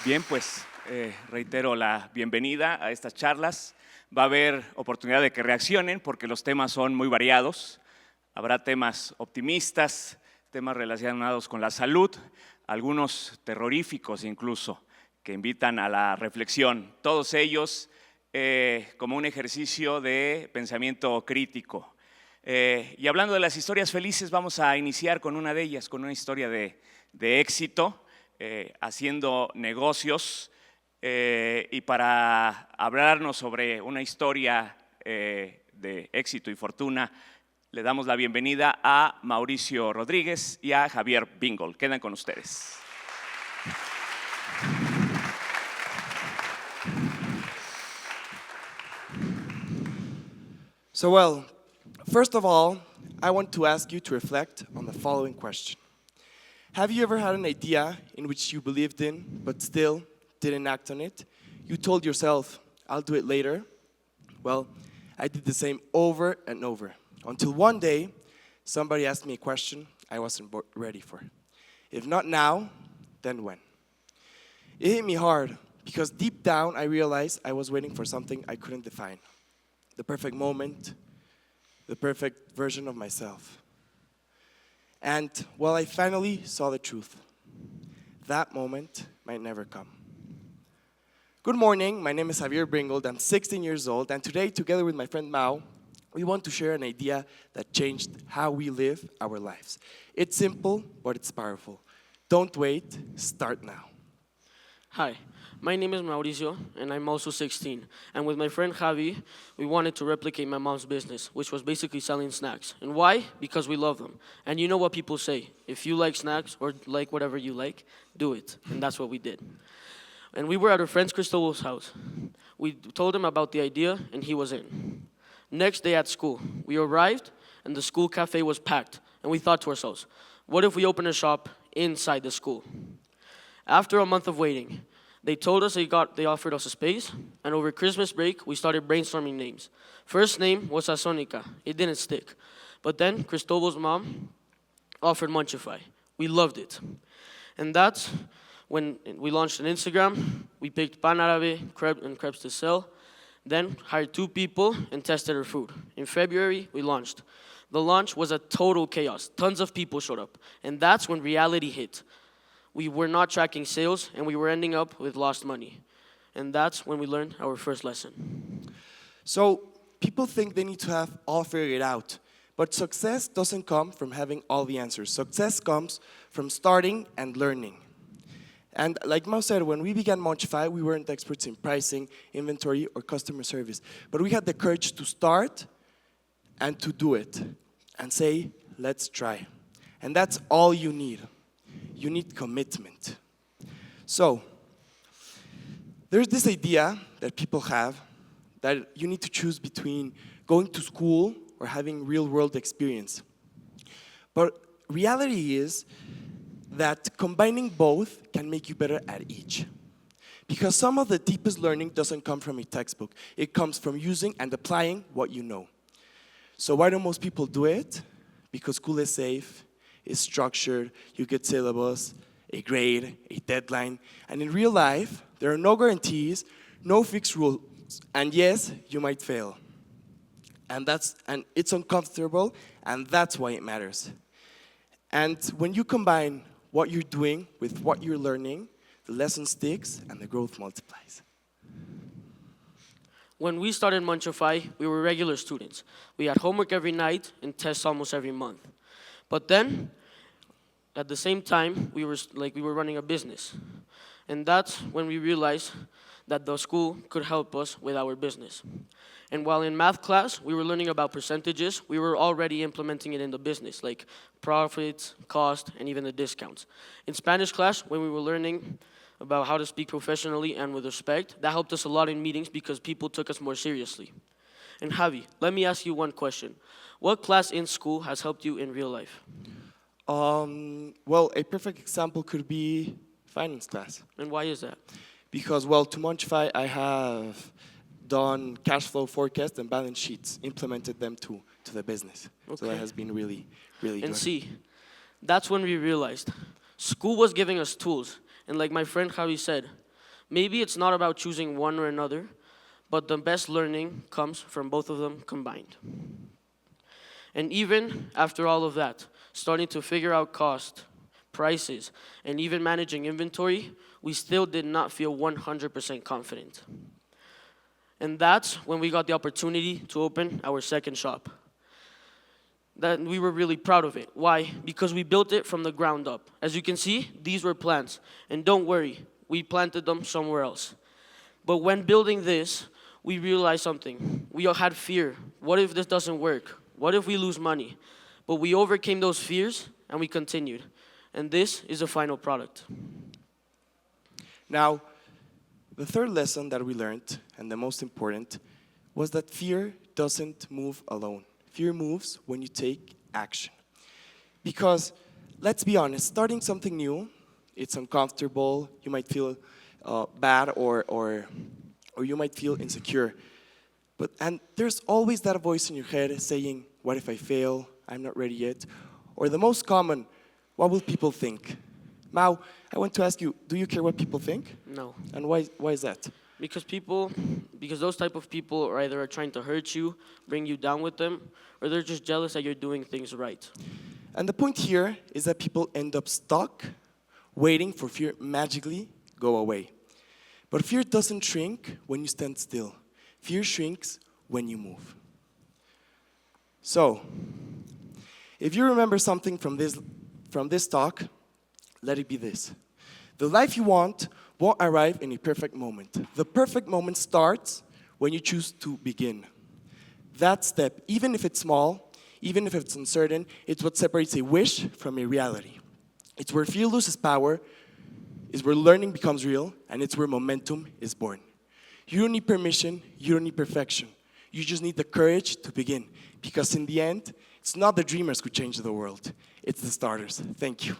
Bien, pues reitero la bienvenida a estas charlas. Va a haber oportunidad de que reaccionen porque los temas son muy variados. Habrá temas optimistas, temas relacionados con la salud, algunos terroríficos incluso, que invitan a la reflexión. Todos ellos como un ejercicio de pensamiento crítico. Y hablando de las historias felices, vamos a iniciar con una de ellas, con una historia de éxito, haciendo negocios, y para hablarnos sobre una historia de éxito y fortuna, le damos la bienvenida a Mauricio Rodríguez y a Javier Bringold. Quedan con ustedes. So, well, first of all, I want to ask you to reflect on the following question. Have you ever had an idea in which you believed in, but still didn't act on it? You told yourself, I'll do it later. Well, I did the same over and over, until one day, somebody asked me a question I wasn't ready for. If not now, then when? It hit me hard, because deep down I realized I was waiting for something I couldn't define. The perfect moment, the perfect version of myself. And, well, I finally saw the truth. That moment might never come. Good morning, my name is Javier Bringold, I'm 16 years old, and today, together with my friend Mao, we want to share an idea that changed how we live our lives. It's simple, but it's powerful. Don't wait, start now. Hi, my name is Mauricio, and I'm also 16. And with my friend Javi, we wanted to replicate my mom's business, which was basically selling snacks. And why? Because we love them. And you know what people say, if you like snacks or like whatever you like, do it. And that's what we did. And we were at our friend Cristobal's house. We told him about the idea, and he was in. Next day at school, we arrived, and the school cafe was packed. And we thought to ourselves, what if we open a shop inside the school? After a month of waiting, they told us they offered us a space, and over Christmas break, we started brainstorming names. First name was Sasonica. It didn't stick. But then Cristobal's mom offered Munchify. We loved it. And that's when we launched an Instagram. We picked pan árabe and crepes to sell, then hired 2 people and tested our food. In February, we launched. The launch was a total chaos. Tons of people showed up. And that's when reality hit. We were not tracking sales, and we were ending up with lost money. And that's when we learned our first lesson. So, people think they need to have all figured out. But success doesn't come from having all the answers. Success comes from starting and learning. And like Mao said, when we began Munchify, we weren't experts in pricing, inventory, or customer service. But we had the courage to start and to do it. And say, let's try. And that's all you need. You need commitment. So, there's this idea that people have that you need to choose between going to school or having real-world experience. But reality is that combining both can make you better at each. Because some of the deepest learning doesn't come from a textbook. It comes from using and applying what you know. So why don't most people do it? Because school is safe, is structured, you get syllabus, a grade, a deadline. And in real life, there are no guarantees, no fixed rules. And yes, you might fail. And it's uncomfortable, and that's why it matters. And when you combine what you're doing with what you're learning, the lesson sticks and the growth multiplies. When we started Munchify, we were regular students. We had homework every night and tests almost every month. But then, at the same time, we were running a business. And that's when we realized that the school could help us with our business. And while in math class, we were learning about percentages, we were already implementing it in the business, like profits, cost, and even the discounts. In Spanish class, when we were learning about how to speak professionally and with respect, that helped us a lot in meetings because people took us more seriously. And Javi, let me ask you one question. What class in school has helped you in real life? Well, a perfect example could be finance class. And why is that? Because, well, to Munchify, I have done cash flow forecasts and balance sheets, implemented them to the business. Okay. So that has been really, really good. And see, that's when we realized school was giving us tools. And like my friend Javi said, Maybe it's not about choosing one or another, but the best learning comes from both of them combined. And even after all of that, starting to figure out cost, prices, and even managing inventory, we still did not feel 100% confident. And that's when we got the opportunity to open our second shop. That we were really proud of it. Why? Because we built it from the ground up. As you can see, these were plants. And don't worry, we planted them somewhere else. But when building this, we realized something. We all had fear. What if this doesn't work? What if we lose money? But we overcame those fears and we continued. And this is the final product. Now, the third lesson that we learned, and the most important, was that fear doesn't move alone. Fear moves when you take action. Because, let's be honest, starting something new, it's uncomfortable, you might feel bad or you might feel insecure. And there's always that voice in your head saying, what if I fail? I'm not ready yet. Or the most common, what will people think? Mau, I want to ask you, do you care what people think? No. And why is that? Because those type of people are either trying to hurt you, bring you down with them, or they're just jealous that you're doing things right. And the point here is that people end up stuck, waiting for fear magically go away. But fear doesn't shrink when you stand still. Fear shrinks when you move. So, if you remember something from this talk, let it be this. The life you want won't arrive in a perfect moment. The perfect moment starts when you choose to begin. That step, even if it's small, even if it's uncertain, it's what separates a wish from a reality. It's where fear loses power, it's where learning becomes real, and it's where momentum is born. You don't need permission, you don't need perfection. You just need the courage to begin. Because in the end, it's not the dreamers who change the world, it's the starters. Thank you.